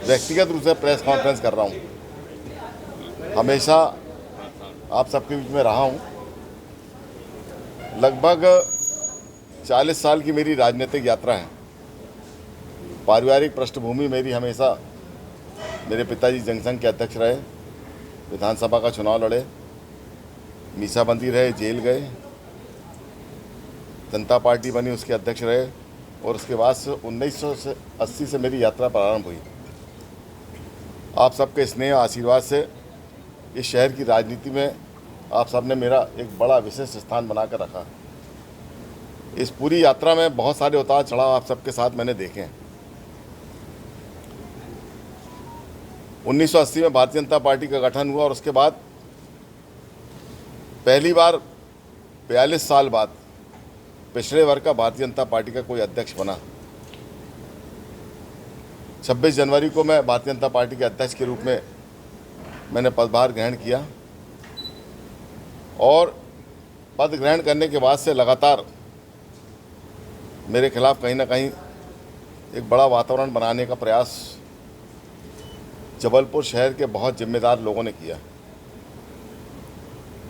व्यक्तिगत रूप से प्रेस कॉन्फ्रेंस कर रहा हूँ। हमेशा आप सबके बीच में रहा हूँ। लगभग 40 साल की मेरी राजनीतिक यात्रा है। पारिवारिक पृष्ठभूमि मेरी हमेशा, मेरे पिताजी जनसंघ के अध्यक्ष रहे, विधानसभा का चुनाव लड़े, मीसाबंदी रहे, जेल गए, जनता पार्टी बनी, उसके अध्यक्ष रहे, और उसके बाद से 1980 से मेरी यात्रा प्रारंभ हुई। आप सबके स्नेह आशीर्वाद से इस शहर की राजनीति में आप सब ने मेरा एक बड़ा विशेष स्थान बनाकर रखा। इस पूरी यात्रा में बहुत सारे उतार चढ़ाव आप सबके साथ मैंने देखे हैं। 1980 में भारतीय जनता पार्टी का गठन हुआ और उसके बाद पहली बार 42 साल बाद पिछड़े वर्ग का भारतीय जनता पार्टी का कोई अध्यक्ष बना। 26 जनवरी को मैं भारतीय जनता पार्टी के अध्यक्ष के रूप में मैंने पदभार ग्रहण किया और पद ग्रहण करने के बाद से लगातार मेरे खिलाफ कहीं ना कहीं एक बड़ा वातावरण बनाने का प्रयास जबलपुर शहर के बहुत जिम्मेदार लोगों ने किया।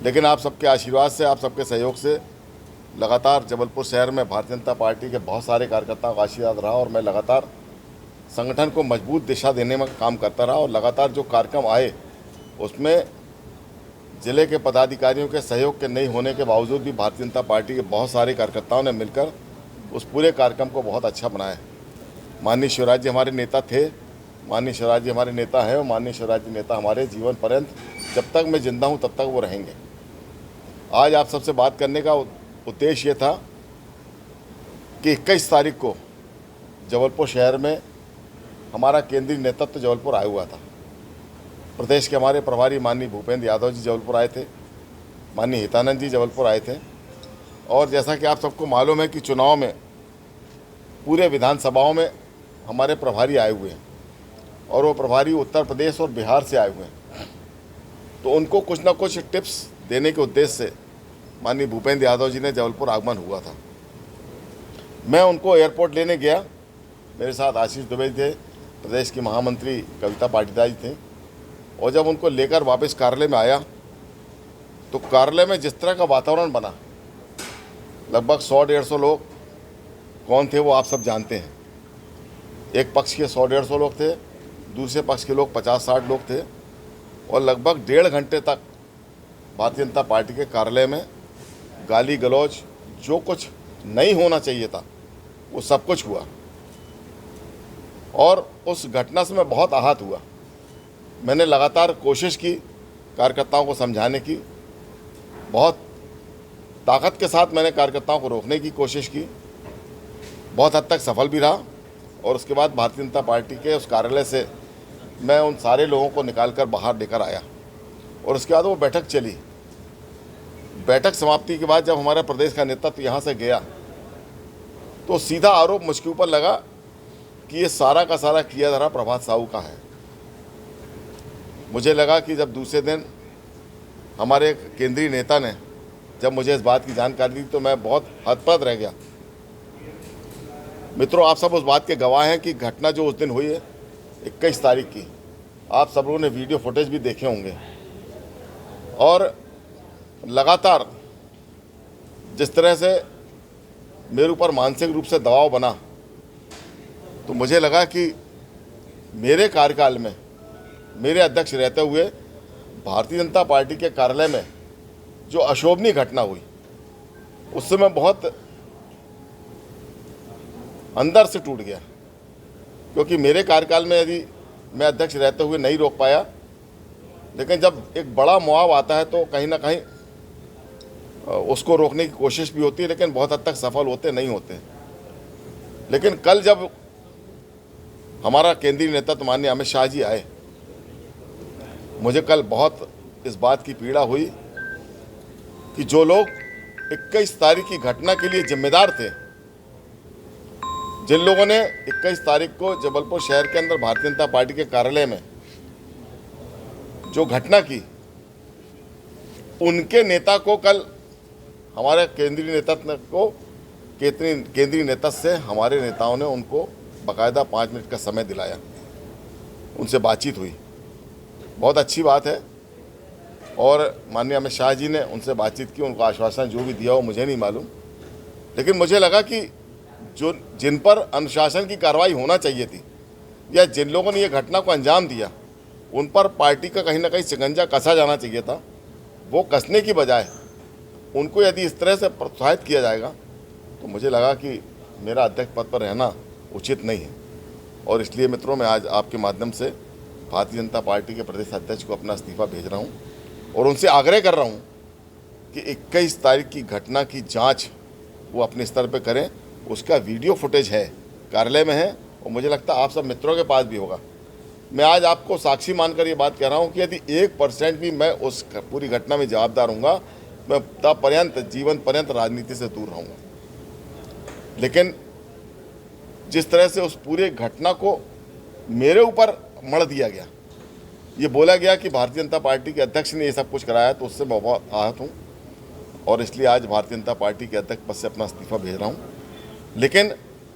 लेकिन आप सबके आशीर्वाद से, आप सबके सहयोग से लगातार जबलपुर शहर में भारतीय जनता पार्टी के बहुत सारे कार्यकर्ताओं का आशीर्वाद रहा और मैं लगातार संगठन को मजबूत दिशा देने में काम करता रहा। और लगातार जो कार्यक्रम आए उसमें जिले के पदाधिकारियों के सहयोग के नहीं होने के बावजूद भी भारतीय जनता पार्टी के बहुत सारे कार्यकर्ताओं ने मिलकर उस पूरे कार्यक्रम को बहुत अच्छा बनाया। माननीय शिवराज जी हमारे नेता थे, माननीय शिवराज जी हमारे नेता हैं और माननीय शिवराज जी नेता हमारे जीवन पर्यंत, जब तक मैं जिंदा हूं तब तक वो रहेंगे। आज आप सबसे बात करने का उद्देश्य ये था कि 21 तारीख को जबलपुर शहर में हमारा केंद्रीय नेतृत्व जबलपुर आया हुआ था। प्रदेश के हमारे प्रभारी माननीय भूपेंद्र यादव जी जबलपुर आए थे, माननीय हितानंद जी जबलपुर आए थे। और जैसा कि आप सबको मालूम है कि चुनाव में पूरे विधानसभाओं में हमारे प्रभारी आए हुए हैं और वो प्रभारी उत्तर प्रदेश और बिहार से आए हुए हैं, तो उनको कुछ ना कुछ टिप्स देने के उद्देश्य से माननीय भूपेंद्र यादव जी ने जबलपुर आगमन हुआ था। मैं उनको एयरपोर्ट लेने गया, मेरे साथ आशीष दुबे थे, प्रदेश की महामंत्री कविता पाटीदार जी थे, और जब उनको लेकर वापस कार्यालय में आया तो कार्यालय में जिस तरह का वातावरण बना, लगभग 100-150 लोग कौन थे वो आप सब जानते हैं। एक पक्ष के 100-150 लोग थे, दूसरे पक्ष के लोग 50-60 लोग थे, और लगभग 1.5 घंटे तक भारतीय जनता पार्टी के कार्यालय में गाली गलौज, जो कुछ नहीं होना चाहिए था वो सब कुछ हुआ। और उस घटना से मैं बहुत आहत हुआ। मैंने लगातार कोशिश की कार्यकर्ताओं को समझाने की, बहुत ताकत के साथ मैंने कार्यकर्ताओं को रोकने की कोशिश की, बहुत हद तक सफल भी रहा। और उसके बाद भारतीय जनता पार्टी के उस कार्यालय से मैं उन सारे लोगों को निकालकर बाहर लेकर आया और उसके बाद वो बैठक चली। बैठक समाप्ति के बाद जब हमारा प्रदेश का नेतृत्व यहाँ से गया तो सीधा आरोप मुझके ऊपर लगा कि ये सारा का सारा किया धरा प्रभात साहू का है। मुझे लगा कि जब दूसरे दिन हमारे केंद्रीय नेता ने जब मुझे इस बात की जानकारी दी तो मैं बहुत हतप्रभ रह गया। मित्रों, आप सब उस बात के गवाह हैं कि घटना जो उस दिन हुई है 21 तारीख की, आप सब लोगों ने वीडियो फुटेज भी देखे होंगे। और लगातार जिस तरह से मेरे ऊपर मानसिक रूप से दबाव बना, तो मुझे लगा कि मेरे कार्यकाल में मेरे अध्यक्ष रहते हुए भारतीय जनता पार्टी के कार्यालय में जो अशोभनीय घटना हुई उससे मैं बहुत अंदर से टूट गया, क्योंकि मेरे कार्यकाल में यदि मैं अध्यक्ष रहते हुए नहीं रोक पाया, लेकिन जब एक बड़ा मुआव आता है तो कहीं ना कहीं उसको रोकने की कोशिश भी होती है, लेकिन बहुत हद तक सफल होते नहीं होते। लेकिन कल जब हमारा केंद्रीय नेतृत्व माननीय अमित शाह जी आए, मुझे कल बहुत इस बात की पीड़ा हुई कि जो लोग 21 तारीख की घटना के लिए जिम्मेदार थे, जिन लोगों ने 21 तारीख को जबलपुर शहर के अंदर भारतीय जनता पार्टी के कार्यालय में जो घटना की, उनके नेता को कल हमारे केंद्रीय नेतृत्व को केंद्रीय नेतृत्व से हमारे नेताओं ने उनको बाकायदा 5 मिनट का समय दिलाया। उनसे बातचीत हुई, बहुत अच्छी बात है। और माननीय अमित शाह जी ने उनसे बातचीत की, उनको आश्वासन जो भी दिया हो मुझे नहीं मालूम, लेकिन मुझे लगा कि जो जिन पर अनुशासन की कार्रवाई होना चाहिए थी या जिन लोगों ने ये घटना को अंजाम दिया उन पर पार्टी का कहीं ना कहीं शिकंजा कसा जाना चाहिए था। वो कसने की बजाय उनको यदि इस तरह से प्रोत्साहित किया जाएगा तो मुझे लगा कि मेरा अध्यक्ष पद पर रहना उचित नहीं है। और इसलिए मित्रों, मैं आज आपके माध्यम से भारतीय जनता पार्टी के प्रदेश अध्यक्ष को अपना इस्तीफा भेज रहा हूं और उनसे आग्रह कर रहा हूं कि 21 तारीख की घटना की जांच वो अपने स्तर पर करें। उसका वीडियो फुटेज है, कार्यालय में है, और मुझे लगता है आप सब मित्रों के पास भी होगा। मैं आज आपको साक्षी मानकर ये बात कह रहा हूं कि यदि 1% भी मैं उस पूरी घटना में जवाबदार हूँगा, मैं तब पर्यंत जीवन पर्यंत राजनीति से दूर रहूँगा। लेकिन जिस तरह से उस पूरे घटना को मेरे ऊपर मढ़ दिया गया, ये बोला गया कि भारतीय जनता पार्टी के अध्यक्ष ने ये सब कुछ कराया, तो उससे मैं बहुत आहत हूँ और इसलिए आज भारतीय जनता पार्टी के अध्यक्ष पद से अपना इस्तीफा भेज रहा हूँ। लेकिन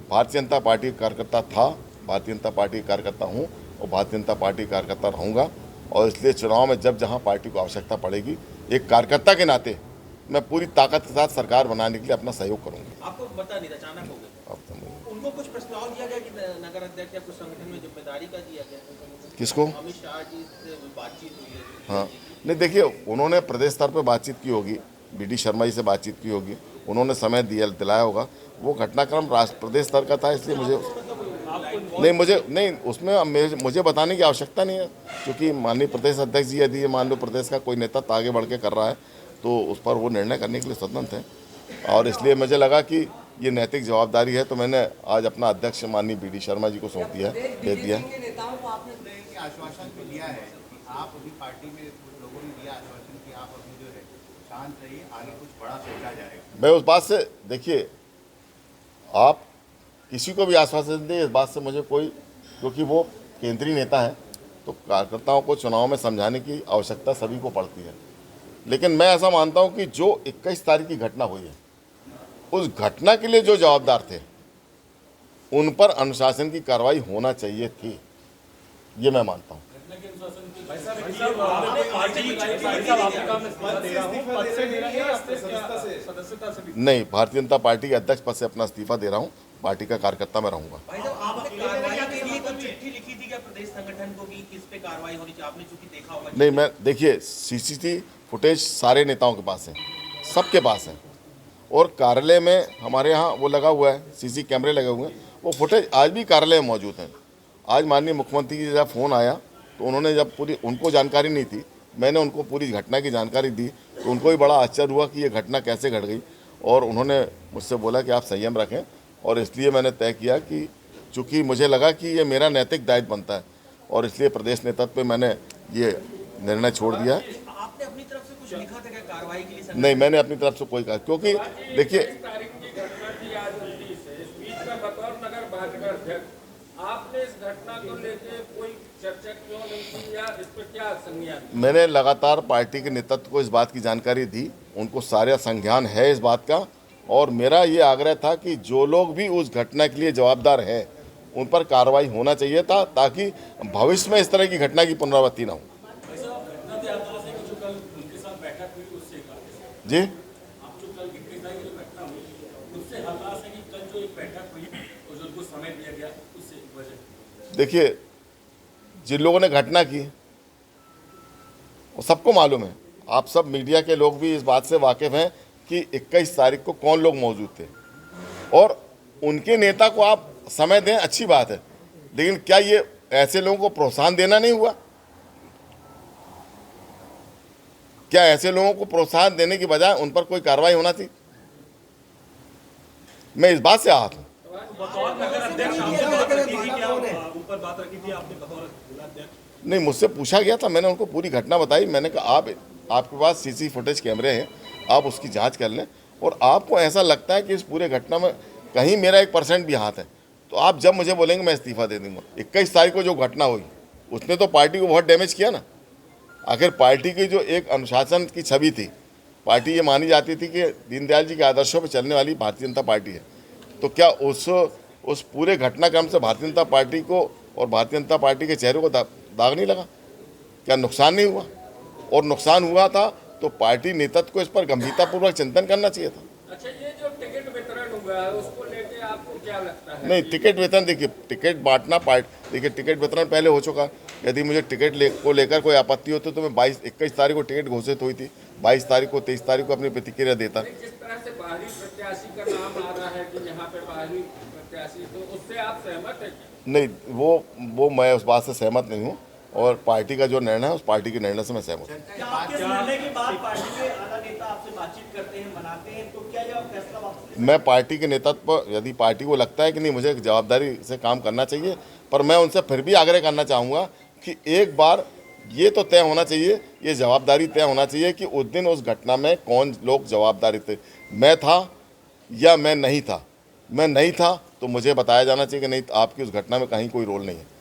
भारतीय जनता पार्टी का कार्यकर्ता था, भारतीय जनता पार्टी का कार्यकर्ता हूँ और भारतीय जनता पार्टी का कार्यकर्ता रहूँगा। और इसलिए चुनाव में जब जहाँ पार्टी को आवश्यकता पड़ेगी, एक कार्यकर्ता के नाते मैं पूरी ताकत के साथ सरकार बनाने के लिए अपना सहयोग करूँगा। आपको बता नहीं, अचानक हो गया। उनको कुछ प्रस्ताव दिया गया कि नगर अध्यक्ष या कुछ संगठन में जिम्मेदारी का दिया गया? किसको? अमित शाह जी से बातचीत हुई है? हाँ, नहीं देखिए, उन्होंने प्रदेश स्तर पर बातचीत की होगी, BD शर्मा जी से बातचीत की होगी, उन्होंने समय दिलाया होगा। वो घटनाक्रम प्रदेश स्तर का था, इसलिए मुझे उसमें मुझे बताने की आवश्यकता नहीं है, क्योंकि माननीय प्रदेश अध्यक्ष जी यदि मान लो प्रदेश का कोई नेता आगे बढ़ के कर रहा है तो उस पर वो निर्णय करने के लिए स्वतंत्र हैं। और इसलिए मुझे लगा कि ये नैतिक जवाबदारी है, तो मैंने आज अपना अध्यक्ष माननीय BD शर्मा जी को सौंप दिया, दे दिया। आश्वासन तो दिया है, आप अभी पार्टी में कुछ लोगों ने दिया आश्वासन कि आप अभी जो है शांत रहिए, आगे कुछ बड़ा सोचा जाएगा। मैं उस बात से, देखिए, आप किसी को भी आश्वासन दें, इस बात से मुझे कोई, क्योंकि वो केंद्रीय नेता है तो कार्यकर्ताओं को चुनाव में समझाने की आवश्यकता सभी को पड़ती है। लेकिन मैं ऐसा मानता हूं कि जो 21 तारीख की घटना हुई है, उस घटना के लिए जो जवाबदार थे उन पर अनुशासन की कार्रवाई होना चाहिए थी, ये मैं मानता हूं। नहीं, भारतीय जनता पार्टी के अध्यक्ष पद से अपना इस्तीफा दे रहा हूं, पार्टी का कार्यकर्ता मैं रहूंगा। नहीं, मैं, देखिए, CCTV फुटेज सारे नेताओं के पास है, सबके पास है, और कार्यालय में हमारे यहाँ वो लगा हुआ है, CC कैमरे लगे हुए हैं, वो फुटेज आज भी कार्यालय में मौजूद हैं। आज माननीय मुख्यमंत्री जी जब फ़ोन आया तो उन्होंने, जब पूरी उनको जानकारी नहीं थी, मैंने उनको पूरी घटना की जानकारी दी, तो उनको भी बड़ा आश्चर्य हुआ कि ये घटना कैसे घट गई, और उन्होंने मुझसे बोला कि आप संयम रखें। और इसलिए मैंने तय किया कि चूँकि मुझे लगा कि ये मेरा नैतिक दायित्व बनता है, और इसलिए प्रदेश नेतृत्व पे मैंने ये निर्णय छोड़ दिया है। आपने अपनी तरफ से कुछ लिखा था क्या कार्रवाई के लिए? नहीं, मैंने अपनी तरफ से कोई कहा, क्योंकि देखिए, आपने इस घटना को लेकर कोई चर्चा क्यों नहीं की या इस पर क्या संज्ञान? मैंने लगातार पार्टी के नेतृत्व को इस बात की जानकारी दी, उनको सारा संज्ञान है इस बात का, और मेरा ये आग्रह था कि जो लोग भी उस घटना के लिए जवाबदार हैं उन पर कार्रवाई होना चाहिए था, ताकि भविष्य में इस तरह की घटना की पुनरावृत्ति ना हो। जी, देखिए, जिन लोगों ने घटना की वो सबको मालूम है, आप सब मीडिया के लोग भी इस बात से वाकिफ हैं कि 21 तारीख को कौन लोग मौजूद थे, और उनके नेता को आप समय दें, अच्छी बात है, लेकिन क्या ये ऐसे लोगों को प्रोत्साहन देना नहीं हुआ? क्या ऐसे लोगों को प्रोत्साहन देने की बजाय उन पर कोई कार्रवाई होना थी? मैं इस बात से आहत हूं। नहीं, मुझसे पूछा गया था, मैंने उनको पूरी घटना बताई। मैंने कहा आपके पास CC फुटेज कैमरे हैं, आप उसकी जांच कर लें, और आपको ऐसा लगता है कि इस पूरे घटना में कहीं मेरा 1% भी हाथ है, तो आप जब मुझे बोलेंगे मैं इस्तीफा दे दूंगा। 21 तारीख को जो घटना हुई उसने तो पार्टी को बहुत डैमेज किया ना। आखिर पार्टी की जो एक अनुशासन की छवि थी, पार्टी ये मानी जाती थी कि दीनदयाल जी के आदर्शों पर चलने वाली भारतीय जनता पार्टी है, तो क्या उस पूरे घटनाक्रम से भारतीय जनता पार्टी को और भारतीय जनता पार्टी के चेहरे को दाग नहीं लगा? क्या नुकसान नहीं हुआ? और नुकसान हुआ था तो पार्टी नेतृत्व को इस पर गंभीरतापूर्वक चिंतन करना चाहिए था। अच्छा, ये जो टिकट वितरण हुआ है उसको लेके आपको क्या लगता है? नहीं, टिकट वितरण देखिए, टिकट बांटना देखिए टिकट वितरण पहले हो चुका। यदि मुझे को लेकर कोई आपत्ति होती तो मैं 21 तारीख को टिकट घोषित हुई थी, 22 तारीख को 23 तारीख को अपनी प्रतिक्रिया देता। जिस तरह से बाहरी प्रत्याशी का नाम आ रहा है कि यहाँ पे बाहरी प्रत्याशी, तो उससे आप सहमत हैं? नहीं, वो मैं उस बात से सहमत नहीं हूँ, और पार्टी का जो निर्णय है उस पार्टी के निर्णय से मैं सहमत हूँ। क्या आपके इस निर्णय के बाद पार्टी के आला नेता आपसे बातचीत करते हैं, मनाते हैं, तो क्या यह फैसला वापस ले? मैं पार्टी के नेतृत्व, यदि पार्टी को लगता है कि नहीं मुझे जवाबदारी से काम करना चाहिए, पर मैं उनसे फिर भी आग्रह करना चाहूँगा कि एक बार ये तो तय होना चाहिए, ये जवाबदारी तय होना चाहिए कि उस दिन उस घटना में कौन लोग जवाबदारी थे, मैं था या मैं नहीं था। मैं नहीं था तो मुझे बताया जाना चाहिए कि नहीं, आपकी उस घटना में कहीं कोई रोल नहीं है।